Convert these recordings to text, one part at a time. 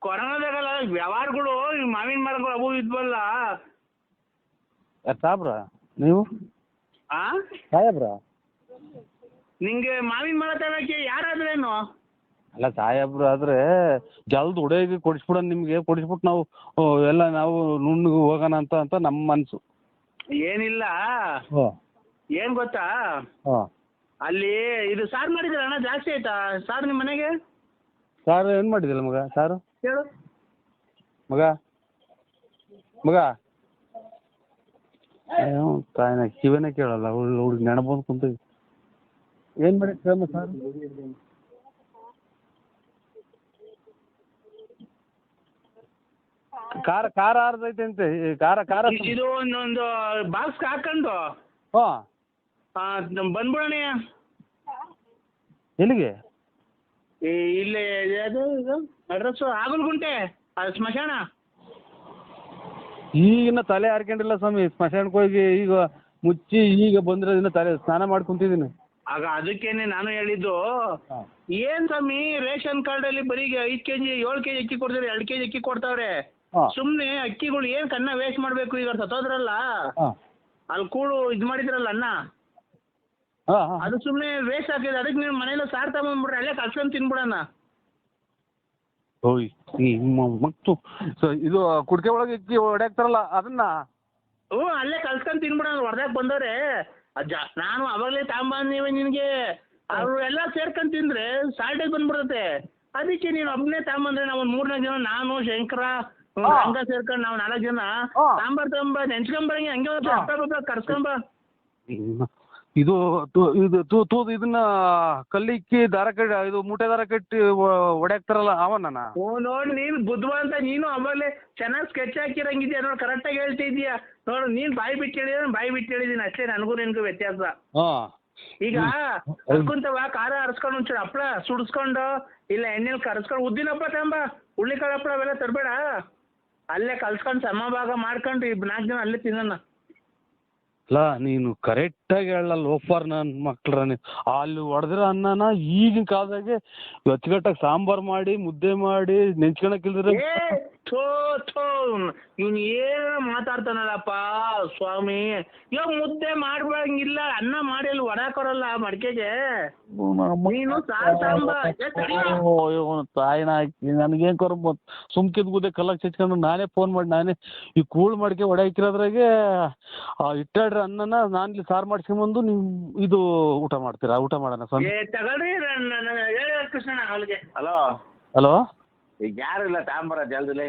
ಕೊರೋನಾದಾಗಲ್ಲ ವ್ಯವಹಾರಗಳು ಮಾವಿನ ಮರಗಳು ಅವು ಇದ್ವಲ್ಲ. ಸಾಬ್ರ ನೀವು ಆ ಸಾಹೇಬ್ರ ನಿಂಗೆ ಮಾವಿನ ಮರ ತಗೋಕೆ ಯಾರಾದ್ರೇನು? ಅಲ್ಲ ಸಾಹೇಬ್ರು ಆದ್ರೆ ಜಲ್ದ್ ಹುಡುಗಿ ಕೊಡಿಸ್ಬಿಡೋಣ, ನಿಮ್ಗೆ ಕೊಡಿಸ್ಬಿಟ್ಟು ನಾವು ಎಲ್ಲ ನಾವು ನುಣ್ಣಗೆ ಹೋಗೋಣ ಅಂತ ನಮ್ಮ ಮನಸ್ಸು. ಏನಿಲ್ಲ, ಹಾಂ ಏನ್ ಗೊತ್ತಾ, ಹಾಂ ಅಲ್ಲಿ ಇದು ಸಾರು ಮಾಡಿದ್ರೆ ಅಣ್ಣ ಜಾಸ್ತಿ ಆಯ್ತಾ ಸಾರು ನಿಮ್ಮ ಮನೆಗೆ? ಸಾರು ಏನು ಮಾಡಿದಿಲ್ಲ ಮಗ? ಸಾರು ಹೇಳು ಮಗ ಮಗ ತಾಯಿನ ಕಿವಿನೇ ಕೇಳಲ್ಲ, ಹುಡುಗಿ ನೆನಪಂದು ಕುಂತೀವಿ. ಏನು ಮಾಡಿ ಸಾರು? ಖಾರ ಖಾರ ಆರ್ದೈತೆ ಅಂತೆ, ಖಾರ ಖಾರ. ಇದು ಒಂದೊಂದು ಬಾಕ್ಸ್ ಹಾಕೊಂಡು ಹಾಂ ಬಂದ್ಬಿಡೋಣ. ಎಲ್ಲಿಗೆ? ಇಲ್ಲಿ ಅದು ಇದು ಅಡ್ರೆಸ್ಸು ಆಗಲ್ಗುಂಟೆ, ಅದು ಸ್ಮಶಾನ. ಈಗಿನ ತಲೆ ಹಾರ್ಕೊಂಡಿಲ್ಲ ಸ್ವಾಮಿ, ಸ್ಮಶಾನಕ್ಕೆ ಹೋಗಿ ಈಗ ಮುಚ್ಚಿ ಈಗ ಬಂದಿರೋದಿನ್ನ ತಲೆ ಸ್ನಾನ ಮಾಡಿ ಕುಂತಿದ್ದೀನಿ. ಆಗ ಅದಕ್ಕೇನೆ ನಾನು ಹೇಳಿದ್ದು, ಏನ್ ಸ್ವಾಮಿ ರೇಷನ್ ಕಾರ್ಡ್ ಅಲ್ಲಿ ಬರೀ 5 kg 7 kg ಅಕ್ಕಿ ಕೊಡ್ತಾರೆ, 2 kg ಅಕ್ಕಿ ಕೊಡ್ತಾವ್ರೆ. ಸುಮ್ನೆ ಅಕ್ಕಿಗಳು ಏನ್ ಕನ್ನ ವೇಸ್ಟ್ ಮಾಡ್ಬೇಕು? ಈಗ ಸತ್ತೋದ್ರಲ್ಲ ಅಲ್ಲಿ ಕೂಡು ಇದ್ ಮಾಡಿದ್ರಲ್ಲ ಅನ್ನ, ಅದು ಸುಮ್ನೆ ವೇಸ್ಟ್ ಆಗ್ತದೆ. ಅದಕ್ಕೆ ನೀವು ಮನೇಲಿ ಸಾರ್ ತಗೊಂಡ್ಬಿಡ್ರಿ, ಅಲ್ಲೇ ಕಲ್ಸ್ಕೊಂಡ್ ತಿನ್ಬಿಡಣ. ಓಯ್ ಮತ್ತು ಇದು ಕುಡ್ಕೆ ಒಳಗೆ ಅಕ್ಕಿ ಹೊಡ್ಯಾಕ್ತಾರಲ್ಲ ಅದನ್ನ ಅಲ್ಲೇ ಕಲ್ಸ್ಕೊಂಡ್ ತಿನ್ಬಿಡೋಣ. ಹೊರದಾಗ ಬಂದವ್ರೆ ನಾನು ಅವಾಗಲೇ ತಗೊಂಬಂದಿವೆ ನಿನ್ಗೆ, ಅವ್ರು ಎಲ್ಲ ಸೇರ್ಕೊಂಡ್ ತಿಂದ್ರೆ ಸಾಲ್ಟೇಜ್ ಬಂದ್ಬಿಡ್ತತೆ. ಅದಕ್ಕೆ ನೀನು ಒಬ್ಬನೇ ತಗೊಂಬಂದ್ರೆ ನಾವು 3-4 ಜನ, ನಾನು ಶಂಕರ ಹಂಗ ಸೇರ್ಕೊಂಡು ನಾವು 4 ಜನ ಸಾಂಬಾರ್ ತಗೊಂಬ ನೆನ್ಸ್ಕೊಂಬರಂಗೆ ಹಂಗೆ ಕರ್ಸ್ಕೊಂಬ. ಇದು ಇದನ್ನ ಕಲ್ಲಿಕ್ಕಿ ದಾರ ಕಟ್ಟಿ ಇದು ಮೂಟೆ ದಾರ ಕಟ್ಟಿ ಹೊಡ್ಯಾಕ್ತಾರಲ್ಲ ಅವನ ನೋಡಿ ನೀನು ಬುದ್ಧಿವಂತ, ನೀನು ಅವಾಗಲೇ ಚೆನ್ನಾಗಿ ಸ್ಕೆಚ್ ಹಾಕಿರಂಗಿದ್ಯಾ ನೋಡಿ, ಕರೆಕ್ಟಾಗಿ ಹೇಳ್ತಿದ್ಯಾ ನೋಡು. ನೀನ್ ಬಾಯಿ ಬಿಟ್ಟು ಹೇಳಿದ್ರೆ ಬಾಯಿ ಬಿಟ್ಟು ಹೇಳಿದೀನಿ ಅಷ್ಟೇ, ನನಗೂ ನಿನ್ಗೂ ವ್ಯತ್ಯಾಸ. ಈಗ ಕರ್ಕೊಂತವ ಖಾರ ಹರಿಸ್ಕೊಂಡು ಒಂಚೂರು ಹಪ್ಪಳ ಸುಡಿಸ್ಕೊಂಡು ಇಲ್ಲ ಎಣ್ಣೆಲಿ ಕರ್ಸ್ಕೊಂಡು ಉದ್ದಿನಪ್ಪ ತಗೊಂಬ, ಹುಳ್ಳಿಕಾಳು ಹಪ್ಪಳ ಅವೆಲ್ಲ ತರಬೇಡ. ಅಲ್ಲೇ ಕಲ್ಸ್ಕೊಂಡು ಸಮಭಾಗ ಮಾಡ್ಕೊಂಡು 4 ಜನ ಅಲ್ಲೇ ತಿನ್ನೋಣ. ಅಲ್ಲ ನೀನು ಕರೆಕ್ಟಾಗಿ ಹೇಳಲ್ಲ ಲೋಫರ್ ನನ್ನ ಮಕ್ಳ್ರ. ಅಲ್ಲಿ ಹೊಡೆದಿರೋ ಅನ್ನನ ಈಗಿನ ಕಾಲದಾಗೆ ಅಚ್ಚುಕಟ್ಟಾಗಿ ಸಾಂಬಾರು ಮಾಡಿ ಮುದ್ದೆ ಮಾಡಿ ನೆಂಚ್ಕೊಳಕ್ಕಿಲ್ದ್ರೆ ಇವ್ನು ಏನು ಮಾತಾಡ್ತಾನಲ್ಲಪ್ಪ ಸ್ವಾಮಿ. ಇವಾಗ ಮುದ್ದೆ ಮಾಡ್ಬಂಗಿಲ್ಲ, ಅನ್ನ ಮಾಡಿ ಅಲ್ಲಿ ಹೊಡಾಕೊರಲ್ಲ ಮಡಿಕೆಗೆ. ನೀನು ತಾಯಿನ ಹಾಕಿ ನನಗೇನ್ ಕೊರ ಸುಮ್ಕಿದ್ ಗುದ್ದೆ ಕಲ್ಲಕ್ಕೆ ಚಚ್ಕೊಂಡು ನಾನೇ ಫೋನ್ ಮಾಡಿ ನಾನೇ ಈ ಕೂಳ್ ಮಡಿಕೆ ಹೊಡ್ಯಾಕಿರೋದ್ರಾಗೆ ಇಟ್ಟಾಡ್ರಿ ಅನ್ನನ ನಾನು ಇಲ್ಲಿ ಸಾರು ಮಾಡ್ಸ್ಕೊಂಬಂದು ನೀವು ಇದು ಊಟ ಮಾಡ್ತೀರಾ? ಊಟ ಮಾಡೋಣ ಸ್ವಾಮಿ. ತಗೊಳ್ರಿ ಕೃಷ್ಣಣ್ಣ ಅವಳಿಗೆ. ಹಲೋ ಹಲೋ, ಈಗ ಯಾರು ಇಲ್ಲ ತಾಂಬರ ಜಲ್ದಿಲೆ.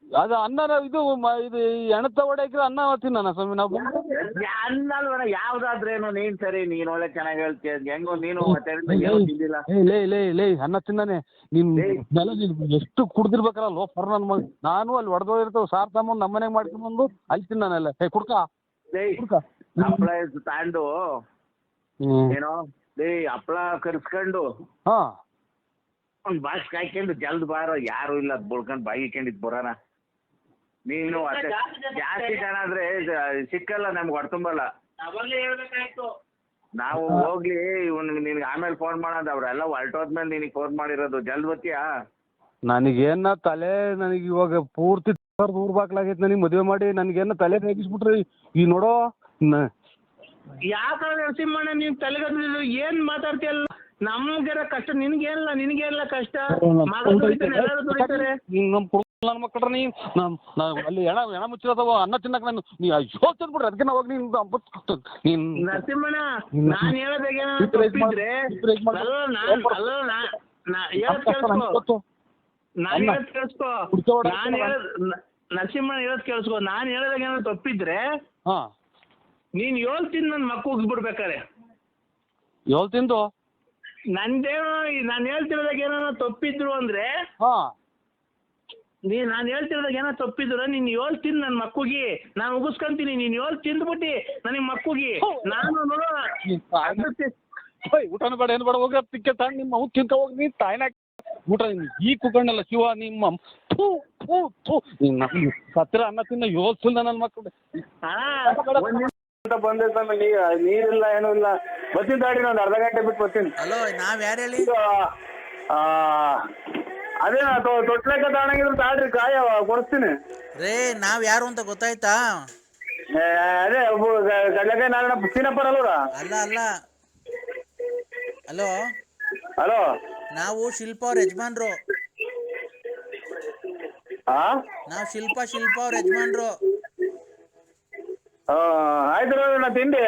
ಅದು ಅನ್ನ ಇದು ಇದು ಎಣತ ಹೊಡ್ಯಾಕಿರೋ ಅನ್ನ ತಿನ್ನೋಣ ಸ್ವಾಮಿ ನಾವು. ಅನ್ನಲ್ವನ ಯಾವ್ದಾದ್ರೇನು ನೀನ್ ಸರಿ, ನೀನ್ ಒಳ್ಳೆ ಚೆನ್ನಾಗಿ ಹೇಳ್ತೀಯ. ಹೆಂಗೋ ನೀನು ತಿಂದಿಲ್ಲ. ಲೇ ಅನ್ನ ತಿನ್ನಾನೆ ನೀನ್ ಎಷ್ಟು ಕುಡ್ದಿರ್ಬೇಕಲ್ಲ ಲೋಫರ್ ನನ್ನ ಮಗ. ನಾನು ಅಲ್ಲಿ ಹೊಡೆದೋಗಿರ್ತೇವೆ ಸಾರ್ ತಗೊಂಡು ನಮ್ಮ ಮನೆಗೆ ಮಾಡ್ಕೊಂಡ್ಬಂದು ಅಲ್ಲಿ ತಿನ್ನಾನೆಲ್ಲ. ಕುಡ್ಕ ಹಪ್ಪಳ ತಾಂಡು ಏನೋ ಹಪ್ಪಳ ಕರ್ಸ್ಕೊಂಡು ಒಂದ್ ಬಾಕ್ಸ್ ಕಾಯ್ಕೊಂಡು ಜಲ್ದ್ ಬಾರ, ಯಾರು ಇಲ್ಲ ಬುಳ್ಕೊಂಡ್ ಬಾಯಿ ಇಕ್ಕೊಂಡಿದ್ ಬರೋಣ. ನೀನು ಜಾಸ್ತಿ ಜನ ಆದ್ರೆ ಸಿಕ್ಕಲ್ಲ, ನಮ್ಗೆ ಹೊಡ್ತುಂಬಲ್ಲ. ನಾವು ಹೋಗ್ಲಿ ನಿನ್ಗೆ ಆಮೇಲೆ ಫೋನ್ ಮಾಡೋದು, ಅವ್ರೆಲ್ಲ ಹೊರಟೋದ್ಮೇಲೆ ನಿನಗೆ ಫೋನ್ ಮಾಡಿರೋದು. ಜಲ್ದ್ ಬತ್ತೀಯಾ? ನನಗೇನ ತಲೆ ನನಗೆ ಇವಾಗ ಪೂರ್ತಿ ಊರ್ ಬಾಕ್ಲಾಗೈತೆ. ನನಗೆ ಮದುವೆ ಮಾಡಿ ನನಗೇನ ತಲೆ ರೇಗಿಸ್ಬಿಟ್ರಿ ಈ ನೋಡೋ. ಯಾಕ ನರಸಿಂಹಣ್ಣ ನೀನ್ ತಲೆಗದ್ದು ಏನ್ ಮಾತಾಡ್ತೀಯಲ್ಲ? ನಮ್ಗೆಲ್ಲ ಕಷ್ಟ, ನಿನ್ಗೇನಿಲ್ಲ ಕಷ್ಟ. ಎಲ್ಲರೂ ದುಡಿತಾರೆ. ನನ್ನ ಮಕ್ಕಳ್ರ ನೀ ಅಲ್ಲಿ ಹೆಣ ಮುಚ್ಚಿರೋದವ ಅನ್ನ ತಿನ್ನಕ್ ನಾನು ನೀ ಅಯ್ಯೋ ತಂದ್ಬಿಡ್ರಿ. ಅದಕ್ಕೆ ನಾವು ನೀನ್ ನರಸಿಂಹಣ್ಣ ನಾನ್ ಹೇಳೋದಾಗೆ ತಪ್ಪಿದ್ರೆ ನರಸಿಂಹಣ್ಣ ಹೇಳೋದ್ ಕೇಳಿಸ್ಕೊ. ನಾನ್ ಹೇಳೋದಾಗ ಏನಾದ್ರು ತಪ್ಪಿದ್ರೆ ನೀನ್ 7 ತಿಂದು ನನ್ ಮಕ್ಕ ಉಗ್ಸ್ಬಿಡ್ಬೇಕಾರೆ. 7 ತಿಂದು ನಂದೇನೋ ನಾನು ಹೇಳ್ತಿರೋದಾಗ ಏನಾರ ತಪ್ಪಿದ್ರು ಅಂದ್ರೆ ನಾನು ಹೇಳ್ತಿರೋದಾಗ ಏನೋ ತಪ್ಪಿದ್ರು ನೀನ್ 7 ತಿಂದು ನನ್ನ ಮಕ್ಕುಗಿ ನಾನು ಉಗಿಸ್ಕೊಂತೀನಿ. ನೀನ್ 7 ತಿಂದ್ಬಿಟ್ಟು ನನಗೆ ಮಕ್ಕುಗಿ ನಾನು ನೋಡೋ ಊಟನ ಬೇಡ ಏನು ಬೇಡ ಹೋಗ ತಿಕ್ಕ ತಾಂಡ್ ನಿಮ್ಮ ಅವ್ನು ತಿನ್ಕ ಹೋಗಿ ನೀನ್ ತಾಯಿನ ಊಟ ಈ ಕುಕ್ಕಣ್ಣಲ್ಲ ಶಿವ ನಿಮ್ಮ ಸತ್ತಿರ ಅನ್ನ ತಿನ್ನ 7 ತಿಂದ ನನ್ನ ಮಕ್ಕಳು ಬಂದೆ ನೀರಿಲ್ಲ ಏನೂ ಇಲ್ಲ. ಬರ್ತೀನಿ ದಾಡಿ ಒಂದು ಅರ್ಧ ಗಂಟೆ ಬಿಟ್ಟು ಬರ್ತೀನಿ. ಹಲೋ, ನಾವ್ ಯಾರು ಹೇಳಿ? ಅದೇ ತೊಟ್ಲೆಕ್ಕ ತಗೊಂಡಂಗಿದ್ರೆ ತಾಳ್ರಿ ಕಾಯ ಕೊಡಿಸ್ತೀನಿ. ರೇ ನಾವ್ ಯಾರು ಅಂತ ಗೊತ್ತಾಯ್ತಾ? ಅದೇ ಕಡ್ಲೆಕಾಯಿ ನಾರಾಯಣ ಸೀನಪ್ಪರ್ ಅಲ್ವರ? ಅಲ್ಲ ಅಲ್ಲ. ಹಲೋ ಹಲೋ, ನಾವು ಶಿಲ್ಪ ಅವ್ರ ಯಜಮಾನ್ರು. ನಾವು ಶಿಲ್ಪ ಅವ್ರ ಯಜಮಾನ್ರು. ಆಯ್ತು ನಾ ತಿಂಡಿ.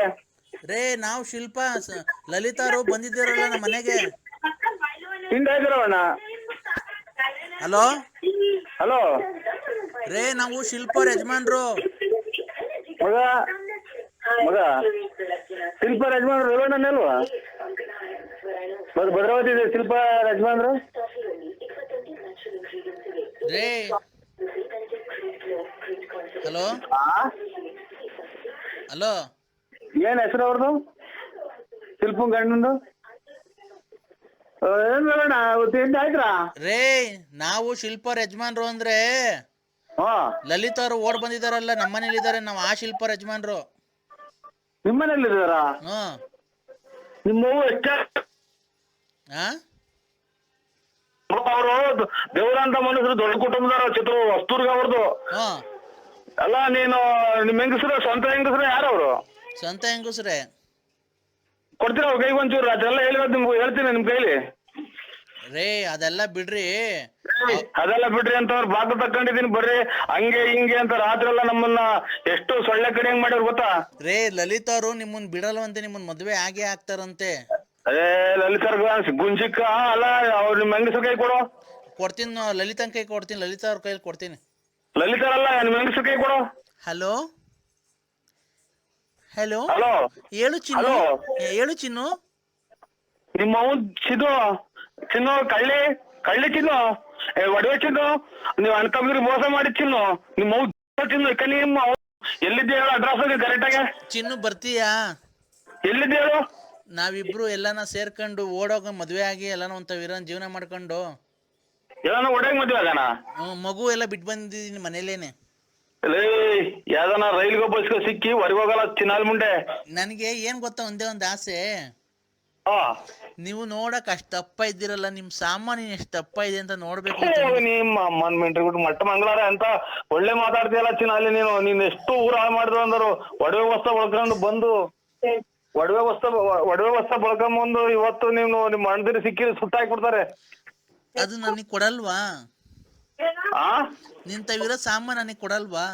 ರೇ ನಾವು ಶಿಲ್ಪ ಲಲಿತಾರು ಬಂದಿದ್ದೀರಲ್ಲ ನಮ್ಮ ಮನೆಗೆ. ತಿಂಡಿ ಆಯ್ತಿರವಣ್ಣ? ಹಲೋ ಹಲೋ ರೇ ನಾವು ಶಿಲ್ಪ ಅವ್ರ ಯಜಮಾನ್ರು. ಮಗ ಶಿಲ್ಪ ಯಜಮಾನ್ರು ರೇವಣ್ಣನೇ ಅಲ್ವಾ? ಭದ್ರಾವತಿ ಇದೆ ಶಿಲ್ಪ ಯಜಮಾನ್ರು. ರೇ ಹಲೋ ಹಲೋ, ಏನ್ ಹೆಸರು ಅವ್ರದ್ದು? ಶಿಲ್ಪನ್ ಗಂಡಂದು ಏನ್ ರೇವಣ್ಣ ತಿಂಡಿ ಆಯ್ತಾ? ರೇ ನಾವು ಶಿಲ್ಪ ಅವ್ರ ಯಜಮಾನ್ರು ಅಂದ್ರೆ ಹಾ, ಲಲಿತ್ ಅವರು ಓಡ್ ಬಂದಿದಾರಲ್ಲ ನಮ್ಮ ಮನೇಲಿ ಇದಾರೆ. ನಾವು ಆ ಶಿಲ್ಪ ಅವ್ರ ಯಜಮಾನ್ರು. ನಿಮ್ಮನೇಲಿ ಇದಾರ? ಹ್ಮ್. ನಿಮ್ಮ ಎಷ್ಟ ಅವರು ದೇವರಂತ ಮನುಷ್ಯರು, ದೊಡ್ಡ ಕುಟುಂಬದವ್ರ, ಚಿತ್ರ ವಸ್ತೂರ್ಗ ಅವ್ರದ್ದು. ಅಲ್ಲ ನೀನು ನಿಮ್ ಹೆಂಗಸ್ರ ಸ್ವಂತ ಹೆಂಗಸ್ರ ಯಾರವ್ರು? ಸ್ವಂತ ಹೆಂಗಸ್ರೆ. ಕೊಡ್ತೀರ ಅವ್ರ ಕೈಗೆ ಒಂಚೂರು? ಅದೆಲ್ಲ ಹೇಳಿರೋದು ನಿಮ್ಗೆ ಹೇಳ್ತೀನಿ ನಿಮ್ ಕೈಲಿ. ರೇ ಅದೆಲ್ಲ ಬಿಡ್ರಿ. ಅದೆಲ್ಲ ಬಿಡ್ರಿ ಅಂತ ಅವ್ರು ಬಾಗ್ಲು ತಕೊಂಡಿದೀನಿ ಬರ್ರಿ ಹಂಗೆ ಹಿಂಗೆ ಅಂತ ರಾತ್ರಿ ಎಲ್ಲ ನಮ್ಮನ್ನ ಎಷ್ಟು ಸೊಳ್ಳೆ ಕಡೆ ಹೆಂಗ್ ಮಾಡ್ಯಾರ ಗೊತ್ತಾ? ರೇ ಲಲಿತ್ ಅವರು ನಿಮ್ಮನ್ ಬಿಡಲ್ವಂತೆ, ನಿಮ್ಮನ್ ಮದ್ವೆ ಆಗೇ ಆಗ್ತಾರಂತೆ. ಅದೇ ಲಲಿತಾರ್ಗ ಗುಂಜಿಕ್ಕ ಅಲ್ಲ, ಅವ್ರು ನಿಮ್ ಹೆಂಗಸ್ರ ಕೈ ಕೊಡು. ಕೊಡ್ತೀನಿ, ಲಲಿತನ್ ಕೈ ಕೊಡ್ತೀನಿ, ಲಲಿತಾ ಅವ್ರ ಕೈಲಿ ಕೊಡ್ತೀನಿ. ಲಲಿತಾರಲ್ಲ ನಿಮ್ ಹೆಂಗಸ್ರ ಕೈ ಕೊಡು. ಹಲೋ ಹಲೋ ಹಲೋ ಹೇಳು ಚಿನ್ನು. ಹೇಳು ಚಿನ್ನು. ನಿಮ್ಮ ಅವನ್ ಚಿನ್ನು ಕಳ್ಳಿ ಚಿನ್ನು, ಒಡವೆ ಚಿನ್ನು, ನೀವ್ ಅಣ್ಣ ತಮ್ಮದ್ರಿಗೆ ಮೋಸ ಮಾಡಿ ಚಿನ್ನು. ನಿಮ್ಮ ಅವ್ ಚಿನ್ನು ನಿಮ್ಮ ಎಲ್ಲಿದ್ದೆ ಹೇಳು ಅಡ್ರೆಸ್ ಕರೆಕ್ಟ್ ಆಗಿ. ಚಿನ್ನು ಬರ್ತೀಯಾ? ಎಲ್ಲಿದ್ದೆ ಹೇಳು? ನಾವಿಬ್ರು ಎಲ್ಲಾನ ಸೇರ್ಕೊಂಡು ಓಡೋಗ ಮದ್ವೆ ಆಗಿ ಎಲ್ಲಾನ ಒಂತ ಜೀವನ ಮಾಡ್ಕೊಂಡು ಎಲ್ಲಾನ ಒಡೆಯಾಗ ಮದ್ವೆ ಆಗೋಣ. ಮಗು ಎಲ್ಲ ಬಿಟ್ಟು ಬಂದಿದ್ದೀನಿ ಮನೇಲೇನೆ. ಯಾವ್ದಾನ ರೈಲ್ಗೋ ಬಸ್ಗೋ ಸಿಕ್ಕಿ ಹೊರಗೆ ಹೋಗಲ್ಲ ಚಿನ್ನಾಲ್ ಮುಂಡೆ. ನನಗೆ ಏನ್ ಗೊತ್ತಾ, ಒಂದೇ ಒಂದ್ ಆಸೆ. ನೀವು ನೋಡಕ್ ಅಷ್ಟ್ ದಪ್ಪ ಇದ್ದೀರಲ್ಲ, ನಿಮ್ ಸಾಮಾನು ಎಷ್ಟು ದಪ್ಪ ಇದೆ ಅಂತ ನೋಡ್ಬೇಕು. ನಿಮ್ಮ ಅಮ್ಮನ್ ಮೆಂಟ್ರಿ ಬಿಟ್ಟು ಮಟ್ಟ ಮಂಗಳಾರ ಅಂತ ಒಳ್ಳೆ ಮಾತಾಡ್ತೀಯಲ್ಲ ಚಿನ್ನಾಲಿ. ನೀನ್ ಎಷ್ಟು ಊರ ಹಾಳು ಮಾಡಿದ್ರು ಅಂದರು. ಒಡವೆ ವಸ್ತ್ರ ಬಳಕೊಂಡು ಬಂದು ಒಡವೆ ವಸ್ತ್ರ ಬಳಕೊಂಬಂದು ಇವತ್ತು ನೀವು ನಿಮ್ಮ ಅಣ್ಣದಿರಿ ಸಿಕ್ಕಿ ಸುಟ್ಟಾಕ್ಬಿಡ್ತಾರೆ. ಅದು ನನಗ್ ಕೊಡಲ್ವಾ? ನಿಂತವಿರೋ ಸಾಮಾನು ನನಗ್ ಕೊಡಲ್ವಾ?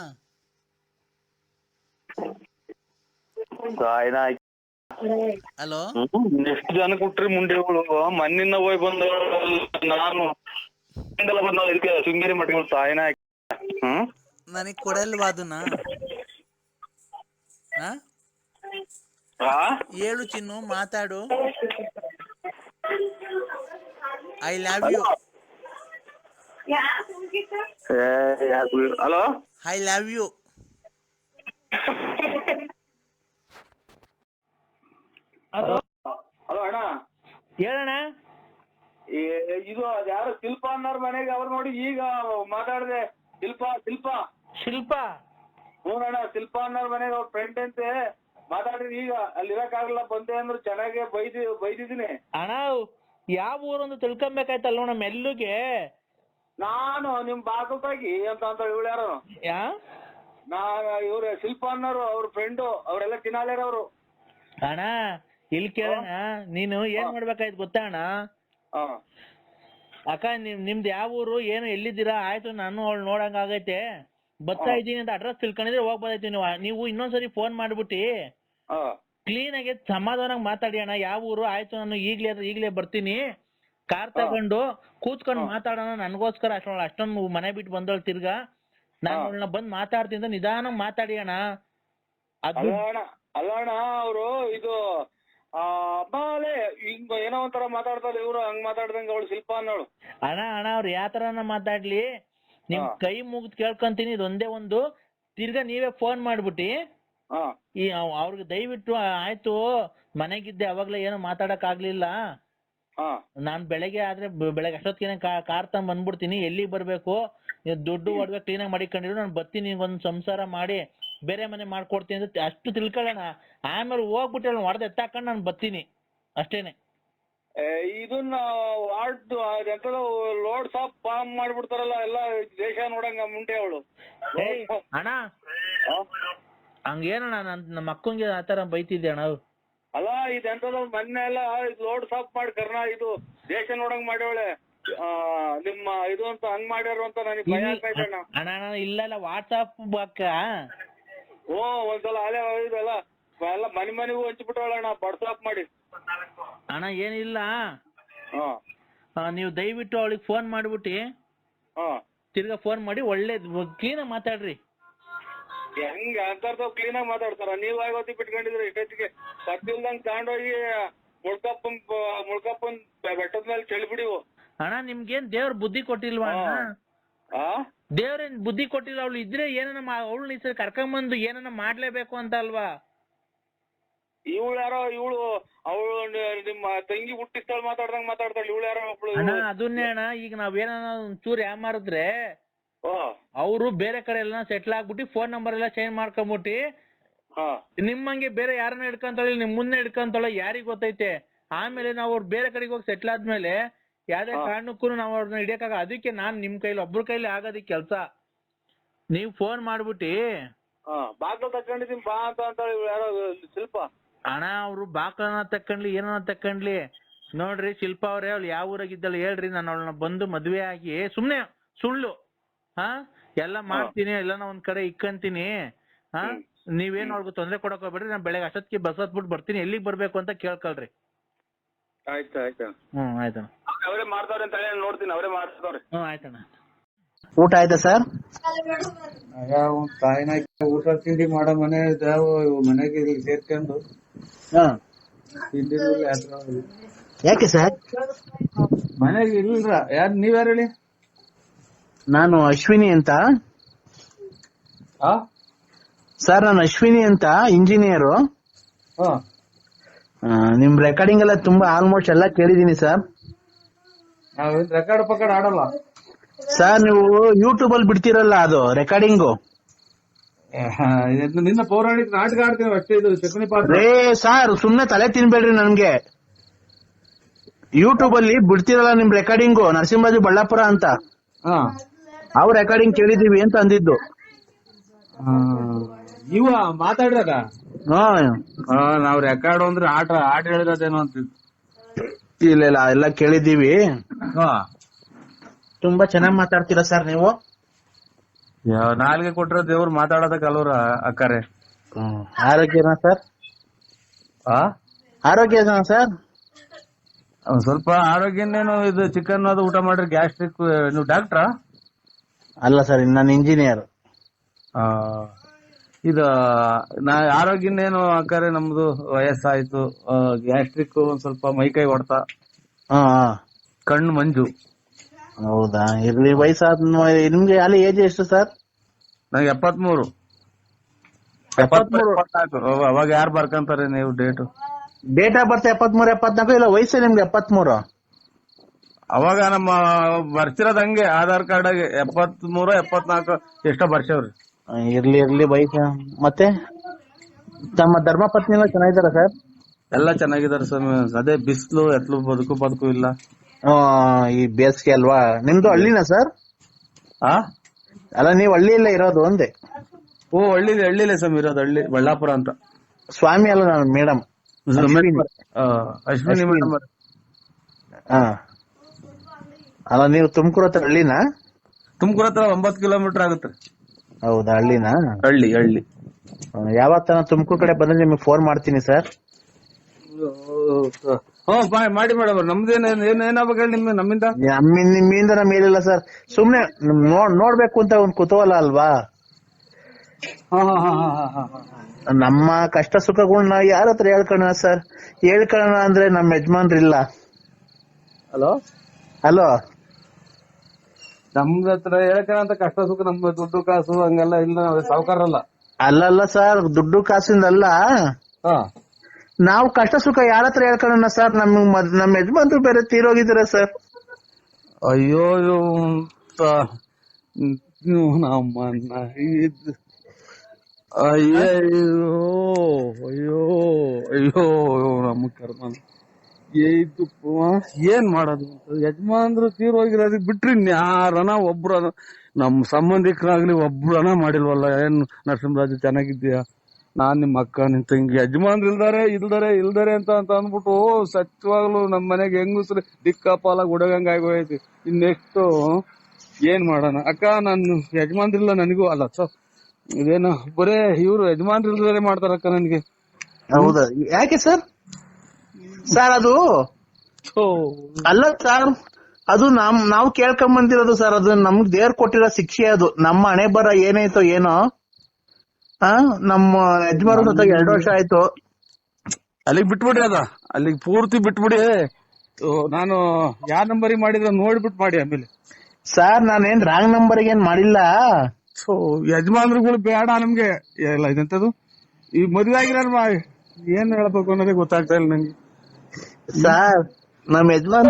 ಹಲೋ, ಎಷ್ಟು ಜನ ಕೊಟ್ರಿ ಮುಂಡೆಗಳು? ಮಣ್ಣಿನ ಹೋಗಿ ಬಂದ ನಾನು ಬಂದ ಇದಕ್ಕೆ ಶೃಂಗೇರಿ ಮಠಗಳು ತಾಯಿನ. ನನಗ್ ಕೊಡಲ್ವಾ ಅದನ್ನ? ಹೇಳು ಚಿನ್ನು, ಮಾತಾಡು. I love you. Hello, I love you. Hello ಅಣ್ಣ, ಹೇಳಣ್ಣ. ಇದು ಯಾರು ಶಿಲ್ಪ ಅನ್ನೋರ್ ಮನೆಗೆ ಅವ್ರು ನೋಡಿ ಈಗ ಮಾತಾಡಿದೆ. ಶಿಲ್ಪ ಹ್ಞೂಣ್ಣ, ಶಿಲ್ಪ ಅನ್ನೋರ್ ಮನೆಗೆ ಅವ್ರ ಫ್ರೆಂಡ್ ಅಂತೆ ಮಾತಾಡಿದ್ರಿ. ಈಗ ಅಲ್ಲಿ ಇರಕ್ಕಾಗಲ್ಲ ಬಂದೆ ಅಂದ್ರು. ಚೆನ್ನಾಗೆ ಬೈದಿದ್ದೀನಿ ಅಣ್ಣ. ಯಾವ ಊರೊಂದು ತಿಳ್ಕೊಬೇಕಾಯ್ತಲ್ಲ ನೋಡ ಮೆಲ್ಲುಗೆ. ನಾನು ನಿಮ್ ಬಾಗಲ್ತಾಗಿ ಅಂತ ಇವಳು ಯಾರು? ಇವ್ರ ಶಿಲ್ಪ ಅನ್ನೋರು ಅವ್ರ ಫ್ರೆಂಡು, ಅವರೆಲ್ಲ ತಿನ್ನಾಲೇರ ಅವರು. ಅಣ್ಣ ಇಲ್ಲಿ ಕೇಳೋಣ, ನೀನು ಏನ್ ಮಾಡ್ಬೇಕಾಯ್ತು ಗೊತ್ತಾ ಅಣ್ಣ? ಅಕ್ಕ ನಿಮ್ದು ಯಾವ ಊರು, ಏನು, ಎಲ್ಲಿದ್ದೀರಾ? ಆಯ್ತು, ನಾನು ಅವಳು ನೋಡಂಗ ಆಗೈತೆ, ಬರ್ತಾ ಇದ್ದೀನಿ ಅಂತ ಅಡ್ರೆಸ್ ತಿಳ್ಕೊಂಡಿದ್ರೆ ಹೋಗ್ಬೋದೈತಿ. ನೀವು ಇನ್ನೊಂದ್ಸರಿ ಫೋನ್ ಮಾಡ್ಬಿಟ್ಟು ಕ್ಲೀನ್ ಆಗಿ ಸಮಾಧಾನಾಗಿ ಮಾತಾಡಿ ಅಣ್ಣ. ಯಾವ ಊರು? ಆಯ್ತು, ನಾನು ಈಗ್ಲೇ ಬರ್ತೀನಿ, ಕಾರ್ ತಗೊಂಡು ಕೂತ್ಕೊಂಡು ಮಾತಾಡೋಣ. ನನ್ಗೋಸ್ಕರ ಅಷ್ಟೊಂದು ಮನೆ ಬಿಟ್ಟು ಬಂದವಳು ತಿರ್ಗಾ. ನಾನು ಅವಳನ್ನ ಬಂದ್ ಮಾತಾಡ್ತೀನಿ ಅಂತ ನಿಧಾನ ಮಾತಾಡಿ ಅಣ್ಣ. ಅಲ್ಲಣ್ಣ ಅವರು ಇದು ಅಬ್ಬಾಲೆ ಹಿಂಗ ಏನೋ ಒಂಥರ ಮಾತಾಡ್ತಾರೆ ಇವ್ರು. ಹಂಗ್ ಮಾತಾಡ್ದಂಗ ಅವಳು ಶಿಲ್ಪ ಅನ್ನೋಳು. ಅಣ್ಣ ಅವ್ರು ಯಾವ ತರನ ಮಾತಾಡ್ಲಿ, ನಿಮ್ ಕೈ ಮುಗಿದ್ ಕೇಳ್ಕೊಂತೀನಿ. ಇದೊಂದೇ ಒಂದು ತಿರ್ಗಾ ನೀವೇ ಫೋನ್ ಮಾಡ್ಬಿಟ್ಟಿ ಈ ಅವ್ರಿಗೆ ದಯವಿಟ್ಟು ಆಯ್ತು, ಮನೆಗಿದ್ದೆ ಅವಾಗ್ಲೇ ಏನೋ ಮಾತಾಡಕ್ ಆಗ್ಲಿಲ್ಲ, ನಾನ್ ಬೆಳಗ್ಗೆ ಆದ್ರೆ ಬೆಳಗ್ಗೆ ಅಷ್ಟೊತ್ತಿಗೆ ಕಾರ್ ತಗೊಂಡ್ ಬಂದ್ಬಿಡ್ತೀನಿ, ಎಲ್ಲಿಗೆ ಬರ್ಬೇಕು, ದುಡ್ಡು ಒಡವೆ ಕ್ಲೀನ್ ಆಗಿ ಮಾಡಿಕೊಂಡಿರು, ನಾನು ಬರ್ತೀನಿ, ಒಂದ್ ಸಂಸಾರ ಮಾಡಿ ಬೇರೆ ಮನೆ ಮಾಡ್ಕೊಡ್ತೀನಿ ಅಂತ ಅಷ್ಟು ತಿಳ್ಕೊಳ್ಳೋಣ. ಆಮೇಲೆ ಹೋಗ್ಬಿಟ್ಟು ಹೊಡೆದು ಎತ್ತಾಕೊಂಡು ನಾನು ಬರ್ತೀನಿ ಅಷ್ಟೇನೆ. ಇದನ್ನ ವಾರ್ಡ್ ಎಂತದ ಲೋಡ್ ಸಾಪ್ ಫಾರ್ಮ್ ಮಾಡ್ಬಿಡ್ತಾರಲ್ಲ ಎಲ್ಲ ದೇಶ ನೋಡಂಗ ಮುಂಡೆ ಅವಳು. ಅಣ್ಣ ಹಂಗೇನಣ್ಣ ನಮ್ಮ ಅಕ್ಕಂಗೆ ಆತರ ಬೈತಿದ್ದೆ ಅಣ್ಣ. ಅಲ್ಲ ಇದೆಂತದ ಮೊನ್ನೆ ಎಲ್ಲ ಲೋಡ್ ಸಾಪ್ ಮಾಡಿ ಇದು ದೇಶ ನೋಡಂಗ್ ಮಾಡ್ಯವಳೆ ನಿಮ್ಮ ಇದು ಅಂತ ಹಂಗ್ ಮಾಡ್ಯಾರ ಅಂತ ನನಗೆ ಭಯ ಆಗ್ತಾ ಇದೆ ಅಣ್ಣ. ಅಣ್ಣ ಇಲ್ಲ ವಾಟ್ಸಾಪ್ ಬಾಕ ಒಂದ್ಸಲ ಅಲೆ ಇದೆಲ್ಲ ಎಲ್ಲ ಮನೆಗೂ ಹಂಚ್ಬಿಟ್ಟವಳಣ್ಣ ಬಡ್ಸಾಪ್ ಮಾಡಿ. ಅಣ್ಣ ಏನಿಲ್ಲ, ನೀವು ದಯವಿಟ್ಟು ಅವಳಿಗೆ ಫೋನ್ ಮಾಡ್ಬಿಟ್ಟು ತಿರ್ಗಾ ಫೋನ್ ಮಾಡಿ ಒಳ್ಳೇದು ಕ್ಲೀನಾಗಿ ಮಾತಾಡ್ರಿ. ಹೆಂಗ ಅಂತರ್ತಾವ್ ಕ್ಲೀನಾಗಿ ಮಾತಾಡ್ತಾರ? ನೀವ್ ಆಗೋತಿ ಬಿಟ್ಕೊಂಡಿದ್ರೆ ಇಷ್ಟೊತ್ತಿಗೆ ಸತ್ತಿಲ್ದಂಗ್ ತಗೊಂಡೋಗಿ ಮುಳ್ಕಪ್ಪನ್ ಬೆಟ್ಟದ ಮೇಲೆ ಚೆಲ್ಬಿಡಿವು. ಅಣ್ಣ ನಿಮ್ಗೇನ್ ದೇವ್ರ ಬುದ್ಧಿ ಕೊಟ್ಟಿಲ್ವಾ? ದೇವ್ರೇನ್ ಬುದ್ಧಿ ಕೊಟ್ಟಿಲ್ಲ? ಅವಳು ಇದ್ರೆ ಏನನ್ನ ಅವಳು ಈ ಸರಿ ಕರ್ಕೊಂಬಂದು ಏನನ್ನ ಮಾಡ್ಲೇಬೇಕು ಅಂತ ಅಲ್ವಾ? ಇವಳು ಯಾರೋ ಅವಳು ನಿಮ್ಮ ತಂಗಿ ಹುಟ್ಟಿಸ್ತಾಳ ಮಾತಾಡ್ದಂಗ್ ಮಾತಾಡ್ತಾಳ. ಇವಳು ಯಾರೋ ಒಬ್ಳು. ಅಣ್ಣ ಅದನ್ನೇ ಅಣ್ಣ, ಈಗ ನಾವೇನ ಒಂಚೂರು ಯಾಮಾರಿದ್ರೆ ಅವರು ಬೇರೆ ಕಡೆ ಎಲ್ಲ ಸೆಟ್ಲ್ ಆಗ್ಬಿಟ್ಟು ಫೋನ್ ನಂಬರ್ ಎಲ್ಲ ಚೇಂಜ್ ಮಾಡ್ಕೊಂಬಿಟ್ಟು ನಿಮ್ಮಂಗೆ ಬೇರೆ ಯಾರನ್ನ ಹಿಡ್ಕೊಂತಾಳೆ, ನಿಮ್ ಮುಂದೆ ಹಿಡ್ಕೊಂತಾಳೆ ಯಾರಿಗ್ ಗೊತ್ತೈತೆ. ಆಮೇಲೆ ನಾವು ಅವ್ರು ಬೇರೆ ಕಡೆಗೆ ಹೋಗಿ ಸೆಟ್ಲ್ ಆದ್ಮೇಲೆ ಯಾವ್ದೇ ಕಾರಣಕ್ಕೂ ನಾವು ಅವ್ರನ್ನ ಹಿಡಿಯಕ್ಕಾಗ. ಅದಕ್ಕೆ ನಾನ್ ನಿಮ್ ಕೈಲಿ ಒಬ್ರ ಕೈಲಿ ಆಗೋದಿಕ್ ಕೆಲ್ಸ. ನೀವ್ ಫೋನ್ ಮಾಡ್ಬಿಟ್ಟು ಬಾಗ್ಲು ತಕೊಂಡಿದೀನಿ ಬಾ ಅಂತ ಯಾರೋ ಶಿಲ್ಪ. ಅಣ್ಣ ಅವ್ರು ಬಾಕನ ತಕೊಂಡ್ಲಿ ಏನನ್ನ ತಕೊಂಡ್ಲಿ ನೋಡ್ರಿ, ಶಿಲ್ಪ ಅವ್ರೆ ಅವ್ಳು ಯಾವ ಊರಾಗಿದ್ದಾಳೆ ಹೇಳ್ರಿ, ನಾನು ಅವಳನ್ನ ಬಂದು ಮದ್ವೆ ಆಗಿ ಸುಮ್ನೆ ಸುಳ್ಳು ಎಲ್ಲ ಮಾಡ್ತೀನಿ, ಎಲ್ಲಾನ ಒಂದ್ ಕಡೆ ಇಕ್ಕಂತೀನಿ. ನೀವೇನ್ ಅವ್ಳಿಗೆ ತೊಂದ್ರೆ ಕೊಡಕ್ ಹೋಗ್ಬೇಡ್ರಿ, ನಾನ್ ಬೆಳಗ್ಗೆ ಅಷ್ಟೊತ್ತಿಗೆ ಬಸ್ ಹತ್ಬಿಟ್ಟು ಬರ್ತೀನಿ, ಎಲ್ಲಿಗ್ ಬರ್ಬೇಕು ಅಂತ ಕೇಳ್ಕೊಳ್ರಿ. ಆಯ್ತು ಆಯ್ತು. ಆಯ್ತಣ್ಣ. ಅವರೇ ಮಾಡ್ತಾವ್ರೆ ಅಂತ ಹೇಳಿ ನೋಡ್ತೀನಿ, ಅವರೇ ಮಾಡ್ತಾವ್ರೆ. ಆಯ್ತಣ್ಣ. ಊಟ ಆಯ್ತಾ ಸರ್? ತಾಯಿನ ಊಟ ತಿಂಡಿ ಮಾಡೋ ಮನೆ ಮನೆಗೆ ಸೇರ್ಕೊಂಡು ಯಾಕೆ ಸರ್ ಮನೆಗೆ ಇಲ್ರ? ಯಾರು ನೀವ್ಯಾರು ಹೇಳಿ? ನಾನು ಅಶ್ವಿನಿ ಅಂತ ಸರ್. ನಾನು ಅಶ್ವಿನಿ ಅಂತ ಇಂಜಿನಿಯರು. ನಿಮ್ ರೆಕಾರ್ಡಿಂಗ್ ಎಲ್ಲ ತುಂಬಾ ಆಲ್ಮೋಸ್ಟ್ ಎಲ್ಲ ಕೇಳಿದೀನಿ ಸರ್. ರೆಕಾರ್ಡ್ ಪಕಡ್ ಆಡಲ್ಲ ಸರ್. ನೀವು ಯೂಟ್ಯೂಬ್ ಅಲ್ಲಿ ಬಿಡ್ತಿರಲ್ಲ ಅದು ರೆಕಾರ್ಡಿಂಗು. ನಿನ್ನ ಪೌರಾಣಿಕ ನಾಟಕ ಆಡ್ತೀವಿ ಅಷ್ಟೇ. ಇದು ಚಕಣಿ ಪಾತ್ರ ರೇ ಸರ್, ಸುಮ್ನೆ ತಲೆ ತಿನ್ಬೇಡ್ರಿ ನನ್ಗೆ. ಯೂಟ್ಯೂಬ್ ಅಲ್ಲಿ ಬಿಡ್ತಿರಲ್ಲ ನಿಮ್ ರೆಕಾರ್ಡಿಂಗು, ನರಸಿಂಹರಾಜು ಬಳ್ಳಾಪುರ ಅಂತ. ಅವ್ರ ರೆಕಾರ್ಡಿಂಗ್ ಕೇಳಿದೀವಿ ಅಂತ ಅಂದಿದ್ದು. ಇವ ಮಾತಾಡಿದಾಗ ನಾವ್ ರೆಕಾರ್ಡ್ ಅಂದ್ರೆ ಆಟ ಹೇಳಿರೋದೇನೋ ಅಂತಿದ್ದು. ಇಲ್ಲ ಎಲ್ಲ ಕೇಳಿದೀವಿ. ತುಂಬಾ ಚೆನ್ನಾಗ್ ಮಾತಾಡ್ತೀರಾ ಸರ್ ನೀವು. ನಾಲ್ಗೆ ಕೊಟ್ರ ದೇವ್ರು ಮಾತಾಡೋದಕ್ಕೆ ಅಲ್ವರ ಅಕ್ಕಾರೆ. ಆರೋಗ್ಯನಾ ಸರ್? ಆರೋಗ್ಯನಾ ಸರ್? ಸ್ವಲ್ಪ ಆರೋಗ್ಯನೇನು. ಇದು ಚಿಕನ್ ಅದು ಊಟ ಮಾಡ್ರಿ, ಗ್ಯಾಸ್ಟ್ರಿಕ್. ನೀವು ಡಾಕ್ಟ್ರಾ? ಅಲ್ಲ ಸರ್, ನಾನು ಇಂಜಿನಿಯರ್. ಇದು ಆರೋಗ್ಯನೇನು ಅಕ್ಕಾರೆ, ನಮ್ದು ವಯಸ್ಸಾಯ್ತು. ಗ್ಯಾಸ್ಟ್ರಿಕ್, ಒಂದ್ ಸ್ವಲ್ಪ ಮೈಕೈ ಹೊಡ್ತಾ, ಕಣ್ಣು ಮಂಜು. ಹೌದಾ? ಇರ್ಲಿ, ವಯಸ್ಸಾದ ನಿಮ್ಗೆ ಅಲ್ಲಿ ಏಜ್ ಎಷ್ಟು ಸರ್? ನನಗೆ 73. 74. ಅವಾಗ ಯಾರು ಬರ್ಕಂತಾರೆ ನೀವು ಡೇಟ್ ಆಫ್ ಬರ್ತ್ 73, 74? ಇಲ್ಲ ವಯಸ್ಸು ನಿಮ್ಗೆ 73? ಅವಾಗ ನಮ್ಮ ಬರ್ಸಿರೋದ್ ಹಂಗೆ ಆಧಾರ್ ಕಾರ್ಡ್ ಆಗಿ 73, 74 ಎಷ್ಟೋ ಬರ್ಸವ್ರಿ. ಇರ್ಲಿ ವಯಸ್ಸು. ಮತ್ತೆ ತಮ್ಮ ಧರ್ಮಪತ್ನಿ ಎಲ್ಲ ಚೆನ್ನಾಗಿದ್ದಾರ ಸರ್? ಎಲ್ಲ ಚೆನ್ನಾಗಿದ್ದಾರೆ ಸ್ವಾಮಿ. ಅದೇ ಬಿಸಿಲು ಎತ್ಲು ಬದುಕು ಇಲ್ಲ. ಈ ಬೇಸಿಗೆ ಅಲ್ವಾ? ನಿಮ್ದು ಹಳ್ಳಿನಾ ಸರ್? ಅಲ್ಲ, ನೀವು ಹಳ್ಳಿಯಲ್ಲೇ ಇರೋದು ಒಂದೇ? ಹಳ್ಳಿಲೇ ಸ್ವಾಮಿ ಇರೋದು. ಹಳ್ಳಿ ಬಳ್ಳಾಪುರ ಅಂತ. ಸ್ವಾಮಿ ಅಲ್ಲ, ನಾನು ಮೇಡಮ್ ಅಶ್ವಿನಿ ಮೇಡಮ್. ಅಲ್ಲ, ನೀವು ತುಮಕೂರು ಹತ್ರ ಹಳ್ಳಿನಾ? ತುಮಕೂರು ಹತ್ರ 9 ಕಿಲೋಮೀಟರ್ ಆಗುತ್ತೆ. ಹೌದಾ? ಹಳ್ಳಿನಾ? ಹಳ್ಳಿ. ಯಾವತ್ತ ತುಮಕೂರು ಕಡೆ ಬಂದ್ರೆ ನಿಮ್ಗೆ ಫೋನ್ ಮಾಡ್ತೀನಿ ಸರ್. ಮಾಡಿ ಮೇಡಮ್. ನಮ್ದೇನಾಗ ನಮ್ಮಿಂದ ನಿಮ್ಮಿಂದ ಮೇಲಿಲ್ಲ ಸರ್. ಸುಮ್ನೆ ನೋಡ್ಬೇಕು ಅಂತ ಒಂದ್ ಕುತೂಹಲ ಅಲ್ವಾ? ನಮ್ಮ ಕಷ್ಟ ಸುಖಗಳನ್ನ ಯಾರ ಹತ್ರ ಹೇಳ್ಕೊಳ್ಳೋಣ ಸರ್? ಹೇಳ್ಕೊಳ್ಳೋಣ ಅಂದ್ರೆ ನಮ್ಮ ಯಜಮಾನ್ರಿಲ್ಲ. ಹಲೋ, ನಮ್ದ ಹತ್ರ ಹೇಳ್ಕೊಳ್ಳೋಂತ ಕಷ್ಟ ಸುಖ, ನಮ್ದು ದುಡ್ಡು ಕಾಸು ಹಂಗೆಲ್ಲ ಇಲ್ಲ. ನಾವ್ ಸಾವುಕಾರಲ್ಲ. ಅಲ್ಲಲ್ಲ ಸರ್, ದುಡ್ಡು ಕಾಸಿಂದಲ್ಲ. ನಾವು ಕಷ್ಟ ಸುಖ ಯಾರ ಹತ್ರ ಹೇಳ್ಕೊಳ್ಳೋಣ ಸರ್? ನಮ್ಮ ಯಜಮಾನ್ರು ಬೇರೆ ತೀರೋಗಿದ್ದಾರೆ ಸರ್. ಅಯ್ಯೋ ನಮ್ಮನ್ನ ಅಯ್ಯೋ ನಮ್ಮ ಕರ್ಮ ಏನ್ ಮಾಡೋದು ಯಜಮಾನ್ರು ತೀರೋಗಿರೋದಕ್ಕೆ ಬಿಟ್ರಿ ಯಾರನ ಒಬ್ರು ನಮ್ ಸಂಬಂಧಿಕರಾಗ್ಲಿ ಒಬ್ರನ ಮಾಡಿಲ್ವಲ್ಲ. ಏನ್ ನರಸಿಂಹರಾಜು ಚೆನ್ನಾಗಿದ್ದೀಯಾ, ನಾನ್ ನಿಮ್ಮ ಅಕ್ಕ ನಿನ್ ತಂಗಿ, ಯಜಮಾನ್ರು ಇಲ್ದಾರೆ ಅಂತ ಅಂದ್ಬಿಟ್ಟು ಸತ್ಯವಾಗ್ಲು ನಮ್ ಮನೆಗೆ ಹೆಂಗಸ್ರು ದಿಕ್ಕಾಪಾಲ ಗುಡಗಂಗ ಆಗೋಯ್ತು. ಇನ್ನೆಷ್ಟು ಏನ್ ಮಾಡೋಣ ಅಕ್ಕ, ನಾನು ಯಜಮಾನ್ರಿಲ್ಲ ನನಗೂ ಅಲ್ಲ ಇದೇನು ಬರೇ ಇವ್ರು ಯಜಮಾನ್ರು ಇಲ್ದಾರೆ ಮಾಡ್ತಾರಕ್ಕ ನನ್ಗೆ. ಹೌದಾ? ಯಾಕೆ ಸರ್? ಸರ್ ಅದು ಅಲ್ಲ ಸರ್, ಅದು ನಾವು ಕೇಳ್ಕೊಂಡ್ ಬಂದಿರೋದು ಸರ್. ಅದು ನಮ್ಗ್ ದೇವ್ರ ಕೊಟ್ಟಿರೋ ಶಿಕ್ಷೆ. ಅದು ನಮ್ಮ ಹಣೆ ಬರ ಏನಾಯ್ತೋ ಏನೋ. ನಮ್ಮ ಯಜಮಾನ 2 ವರ್ಷ ಆಯ್ತು. ಅಲ್ಲಿಗೆ ಬಿಟ್ಬಿಡಿ, ಅಲ್ಲಿಗೆ ಪೂರ್ತಿ ಬಿಟ್ಬಿಡಿ. ನಾನು ಯಾವ ನಂಬರಿಗೆ ಮಾಡಿದ್ರೆ ನೋಡ್ಬಿಟ್ಟು ಮಾಡಿ ಆಮೇಲೆ. ಸರ್ ನಾನೇನ್ ರಾಂಗ್ ನಂಬರ್ಗೆ ಏನ್ ಮಾಡಿಲ್ಲ. ಯಜಮಾನ್ರುಗಳು ಬೇಡ ನಮ್ಗೆ. ಎಲ್ಲ ಇದಂತದು ಈ ಮದುವೆ ಆಗಿರೋ ಏನ್ ಹೇಳ್ಬೇಕು ಅನ್ನೋದೇ ಗೊತ್ತಾಗ್ತಾ ಇಲ್ಲ ನಂಗೆ. ಸರ್ ನಮ್ ಯಜಮಾನ್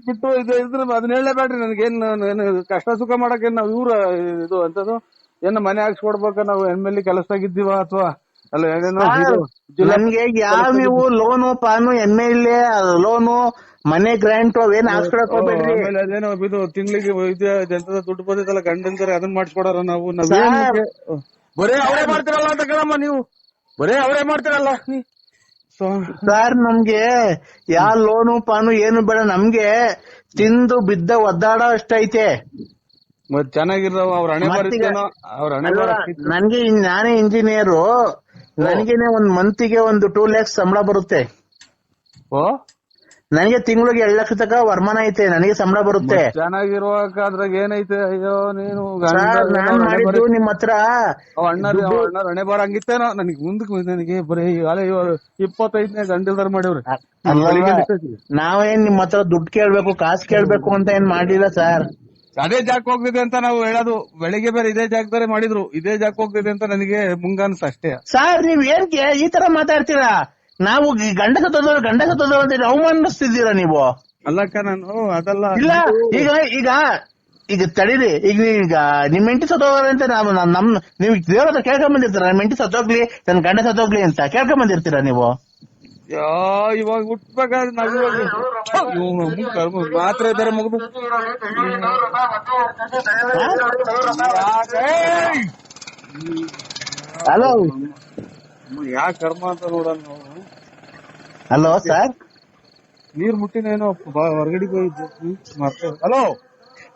ಬಿಟ್ಟು ಅದನ್ನ ಹೇಳಲೇಬೇಡ್ರಿ ನನಗೇನು ಕಷ್ಟ ಸುಖ ಮಾಡಕ್ ನಾವ್ ಇವ್ರ ಇದು ಅಂತದು ಏನ ಮನೆ ಹಾಕ್ಸ್ಕೊಡ್ಬೇಕ, ನಾವು ಎಮ್ಮೆಲ್ಲಿ ಕೆಲಸದಾಗಿದ್ದೀವ ಅಥವಾ ಅಲ್ಲ ನನ್ಗೆ ಯಾವ ನೀವು ಲೋನು ಪಾನು MLA ಲೋನು ಮನೆ ಗ್ರಾಂಟ್ ಅವೇನ್ ಹಾಕ್ಸ್ಕೊಳಕ್ ಹೋಗ್ಬೇಡ್ರಿ. ಅದೇನೋ ಇದು ತಿಂಗಳಿಗೆ ಜನತದ ದುಡ್ಡು ಬಂದಿದ್ದಲ್ಲ ಗಂಡಂತಾರೆ ಅದನ್ನ ಮಾಡ್ಸ್ಕೊಡಾರ ನಾವು. ಬರೇ ಅವರೇ ಮಾಡ್ತಿರಲ್ಲ ಅಂತ ಕಣಮ್ಮ, ನೀವು ಬರೇ ಅವರೇ ಮಾಡ್ತಿರಲ್ಲ. ಸರ್ ನಮ್ಗೆ ಯಾವ ಲೋನು ಪಾನು ಏನು ಬೇಡ, ನಮ್ಗೆ ತಿಂದು ಬಿದ್ದ ಒದ್ದಾಡೋ ಅಷ್ಟೈತೆ. ಮತ್ ಚೆನ್ನಾಗಿರೋ ಅವ್ರ ಹಣೆ ನನ್ಗೆ ನಾನೇ ಇಂಜಿನಿಯರು, ನನಗೇನೆ ಒಂದ್ ಮಂತಿಗೆ ಒಂದು 2 lakhs ಸಂಬಳ ಬರುತ್ತೆ. ನನಗೆ ತಿಂಗಳಿಗೆ 2 ಲಕ್ಷ ತನಕ ವರಮಾನ ಐತೆ, ನನಗೆ ಸಂಬಳ ಬರುತ್ತೆ. ಚೆನ್ನಾಗಿರುವಾಗ ಅದ್ರಾಗ ಏನೈತೆ? ಅಯ್ಯೋ ನೀನು ನಾನ್ ಮಾಡಿದ್ದು ನಿಮ್ ಹತ್ರ ಹಣೆ ಬಾರ ಹಂಗಿತ್ತೇನೋ. ನನಗೆ ಮುಂದಕ್ಕೆ ನನಗೆ ಬರೀ 25ನೇ ಗಂಡಲ್ದಾರ ಮಾಡಿವ್ರಿ. ನಾವೇನ್ ನಿಮ್ ಹತ್ರ ದುಡ್ಡು ಕೇಳ್ಬೇಕು ಕಾಸು ಕೇಳ್ಬೇಕು ಅಂತ ಏನ್ ಮಾಡ್ಲಿಲ್ಲ ಸರ್. ಅದೇ ಜಾಕ್ ಹೋಗ್ತಿದೆ ಅಂತ ನಾವು ಹೇಳೋದು. ಬೆಳಿಗ್ಗೆ ಬೇರೆ ಇದೇ ಜಾಗದಾರೆ ಮಾಡಿದ್ರು, ಇದೇ ಜಾಕ್ ಹೋಗ್ತಿದೆ ಅಂತ ನನಗೆ ಮುಂಗಾನ್ಸ ಅಷ್ಟೇ. ಸರ್ ನೀವ್ ಏನ್ ಈ ತರ ಮಾತಾಡ್ತೀರಾ? ನಾವು ಗಂಡ ಸತ್ತೋದವ್ರು ಅಂತ ಅವಮಾನಿಸ್ತಿದ್ದೀರಾ ನೀವು? ಅಲ್ಲಕ್ಕ ನಾನು ಅದಲ್ಲ. ಇಲ್ಲ ಈಗ ತಡೀರಿ. ಈಗ ನಿಮ್ ಹೆಂಡತಿ ಸತ್ತೋಗ್ರಿ ಅಂತ ನೀವು ದೇವ್ರ ಹತ್ರ ಕೇಳ್ಕೊಂಡ್ ಬಂದಿರ್ತೀರ, ನಿಮ್ ಹೆಂಡತಿ ಸತ್ತೋಗ್ಲಿ ನನ್ ಗಂಡ ಸತ್ತೋಗ್ಲಿ ಅಂತ ಕೇಳ್ಕೊಂಡ್ ಬಂದಿರ್ತೀರಾ ನೀವು? ಇವಾಗ ಹುಟ್ಬೇಕಾದ್ರೆ ಮಾತ್ರ ಇದ್ದಾರೆ ಮುಗಿದು. ಹಲೋ ಯಾ ಕರ್ಮ ಅಂತ ನೋಡೋಣ. ಹಲೋ ಸರ್, ನೀರ್ ಮುಟ್ಟಿನೇನೋ ಹೊರಗಡೆ ಹೋಗಿದ್ದು ಮತ್ತೆ.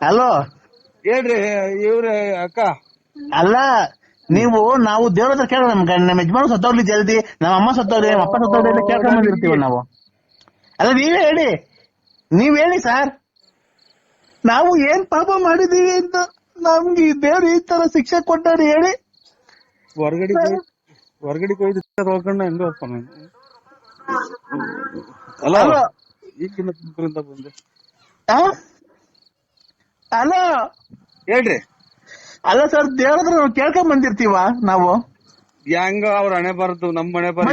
ಹಲೋ ಹೇಳ್ರಿ ಇವ್ರೆ ಅಕ್ಕ. ಅಲ್ಲ ನಾವು ದೇವ್ರ ಹತ್ರ ಕೇಳ, ನಮ್ಮ ಯಜಮಾನ ಸತ್ತೋಗ್ಲಿ ಜಲ್ದಿ, ನಮ್ಮ ಅಮ್ಮ ಸತ್ತೋಗ್ಲಿ, ನಮ್ಮ ಅಪ್ಪ ಸತ್ತೋಗ್ಲಿ ಅಂತ ಕೇಳ್ಕೊಂಡ್ ಬಂದಿರ್ತೀವಿ ನಾವು. ಅಲ್ಲ ನೀವ್ ಹೇಳಿ ಸರ್, ನಾವು ಏನ್ ಪಾಪ ಮಾಡಿದೀವಿ ಅಂತ ನಮ್ಗೆ ದೇವ್ರು ಈ ತರ ಶಿಕ್ಷೆ ಕೊಟ್ಟಾರೆ ಹೇಳಿ. ಹೊರಗಡೆ ಹೋಯ್ದು ಹೋಗ್ಕೊಂಡ ಹೆಂಗ ಹೋಗ್ತಾನ. ಹಲೋ ಈಗಿನ ತುಮಕೂರಿಂದ ಬಂದೆ. ಹಲೋ ಹೇಳ್ರಿ. ಅಲ್ಲ ಸರ್, ದೇವ್ರ ಹತ್ರ ನಾವು ಕೇಳ್ಕೊಂಡ್ ಬಂದಿರ್ತೀವ ನಾವು. ಹೆಂಗ ಅವ್ರ ಹಣೆ ಬರದು, ನಮ್ ಮನೆ ಬರ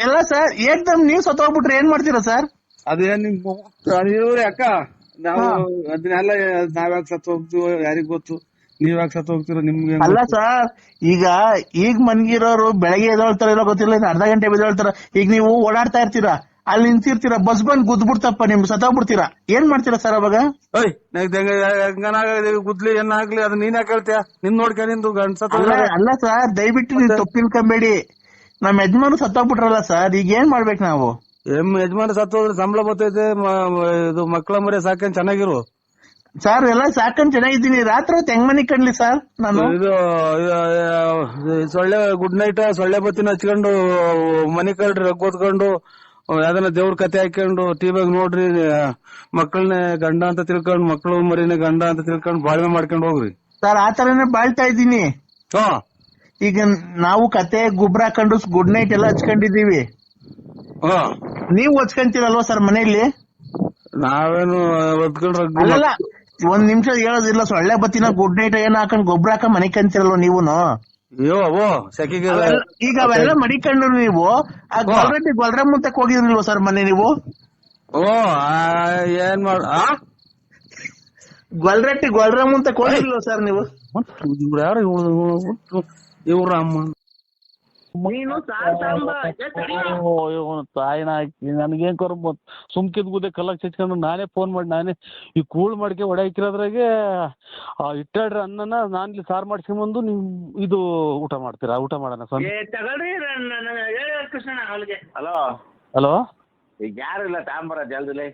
ಎಲ್ಲ ಸರ್. ಏಕ್ದಮ್ ನೀವ್ ಸತ್ತೋಗ್ಬಿಟ್ರೆ ಏನ್ ಮಾಡ್ತೀರಾ ಸರ್? ಅದೇನ್ ಇವ್ರಿ ಅಕ್ಕ, ನಾವು ಅದನ್ನೆಲ್ಲ ನಾವ್ಯಾಕ ಸತ್ತು ಹೋಗ್ತೀವೋ ಯಾರಿಗ್ ಗೊತ್ತು. ನೀವ್ಯಾಕ ಸತ್ತು ಹೋಗ್ತೀರೋ ನಿಮ್ಗೆ ಅಲ್ಲ ಸರ್. ಈಗ ಮನ್ಗಿರೋರು ಬೆಳಗ್ಗೆ ಎದೊಳ್ತಾರೋ ಗೊತ್ತಿಲ್ಲ, ಅರ್ಧ ಗಂಟೆ ಬಿದ್ದೊಳ್ತಾರ. ಈಗ ನೀವು ಓಡಾಡ್ತಾ ಇರ್ತೀರಾ, ಅಲ್ಲಿ ನಿಂತಿರ್ತೀರಾ, ಬಸ್ ಬಂದ್ ಗುದ್ಬಿಡ್ತಪ್ಪ, ನಿಮ್ ಸತ್ತೋಗ್ಬಿಡ್ತೀರಾ, ಏನ್ ಮಾಡ್ತೀರಾ ಸರ್ ಅವಾಗ? ಗುದ್ಲಿ ಏನಾಗ್ಲಿ ಅದು ನೀನ್ ಯಾಕೆ ಹೇಳ್ತೀಯ? ನಿನ್ ನೋಡ್ಕ ನಿಂದು ಗಂಡ. ಅಲ್ಲ ಸರ್, ದಯವಿಟ್ಟು ನೀವು ತಪ್ಪಿಲ್ಕೊಂಬೇಡಿ. ನಮ್ ಯಜಮಾನು ಸತ್ತೋಗ್ಬಿಟ್ರಲ್ಲ ಸರ್, ಈಗ ಏನ್ ಮಾಡ್ಬೇಕು ನಾವು? ಯಜಮಾನ ಸತ್ತೋದ್ರೆ ಸಂಬಳ ಬರ್ತೈತೆ, ಇದು ಮಕ್ಕಳ ಮರಿ ಸಾಕೇನ್ ಚೆನ್ನಾಗಿರು ಸರ್. ಎಲ್ಲ ಸಾಕೊಂಡ್ ಚೆನ್ನಾಗಿದ್ದೀನಿ. ರಾತ್ರಿ ಹೊತ್ತು ಹೆಂಗ್ ಮನಿ ಕಂಡ್ಲಿ ಸರ್ ನಾನು? ಇದು ಸೊಳ್ಳೆ ಗುಡ್ ನೈಟ್ ಸೊಳ್ಳೆ ಬತ್ತಿನ ಹಚ್ಕೊಂಡು ಮನಿ ಕಳ್ರಿ ರಗ್ ಓದ್ಕೊಂಡು ಯಾವ್ದನ್ನ ದೇವ್ರ ಕತೆ ಹಾಕೊಂಡು ಟಿವಿಯಾಗ ನೋಡ್ರಿ, ಮಕ್ಕಳನ್ನ ಗಂಡ ಅಂತ ತಿಳ್ಕೊಂಡ್, ಮಕ್ಕಳು ಮರಿನ ಗಂಡ ಅಂತ ತಿಳ್ಕೊಂಡ್ ಬಾಳ್ವೆ ಮಾಡ್ಕೊಂಡ್ ಹೋಗ್ರಿ ಸರ್. ಆ ತರನೇ ಬಾಳ್ತಾ ಇದ್ದೀನಿ. ಈಗ ನಾವು ಕತೆ ಗೊಬ್ಬರ ಹಾಕೊಂಡು ಗುಡ್ ನೈಟ್ ಎಲ್ಲ ಹಚ್ಕೊಂಡಿದೀವಿ. ನೀವು ಹಚ್ಕೊಂತೀರಲ್ವಾ ಸರ್ ಮನೆಯಲ್ಲಿ? ನಾವೇನು ಅಲ್ಲ, ಒಂದ್ ನಿಮಿಷ ಹೇಳೋದಿಲ್ಲ. ಸೊಳ್ಳೆ ಬತ್ತಿನ ಗುಡ್ ನೈಟ್ ಏನ್ ಹಾಕೊಂಡ್ ಗೊಬ್ಬರ ಹಾಕೊಂಡ್ ಮನೆ ಕಂತಿರಲ್ವ ನೀವುನು? ಈಗ ಅವೆಲ್ಲ ಮಡಿಕೊಂಡು ನೀವು ಗೊಲ್ರ ಮುಂತಕ್ ಹೋಗಿರ್ಲಿಲ್ವ ಸರ್ ಮನೆ ನೀವು? ಏನ್ ಮಾಡ ಗೊಲ್ರ ಮುಂತಕ್ ಹೋಗಿರ್ಲಿಲ್ವ ಸರ್ ನೀವು? ಯಾರು ಇವ್ರ ಅಮ್ಮ ನೀನು ಸಾರ್ ಸಾಂಬ ಇವನು ತಾಯಿನ ಹಾಕಿ ನನಗೇನ್ ಕೊರ ಸುಮ್ಕಿದ್ ಗುದ್ದೆ ಕಲ್ಲಕ್ ಚಚ್ಕೊಂಡು ನಾನೇ ಫೋನ್ ಮಾಡಿ ನಾನೇ ಈ ಕೂಳ್ ಮಾಡ್ಕೆ ಹೊಡ್ಯಾಕಿರೋದ್ರಾಗೆ ಇಟ್ಟಾಡ್ರಿ ಅನ್ನನ ನಾನು ಇಲ್ಲಿ ಸಾರು ಮಾಡ್ಸ್ಕೊಂಬಂದು ನೀವು ಇದು ಊಟ ಮಾಡ್ತೀರಾ? ಊಟ ಮಾಡೋಣ ಸರ್. ತಗೊಳ್ರಿ ಕೃಷ್ಣ ಅವ್ರಿಗೆ. ಹಲೋ ಹಲೋ ಈಗ ಯಾರು ಇಲ್ಲ ತಾಂಬರ ಜಲ್ದಿಲೆ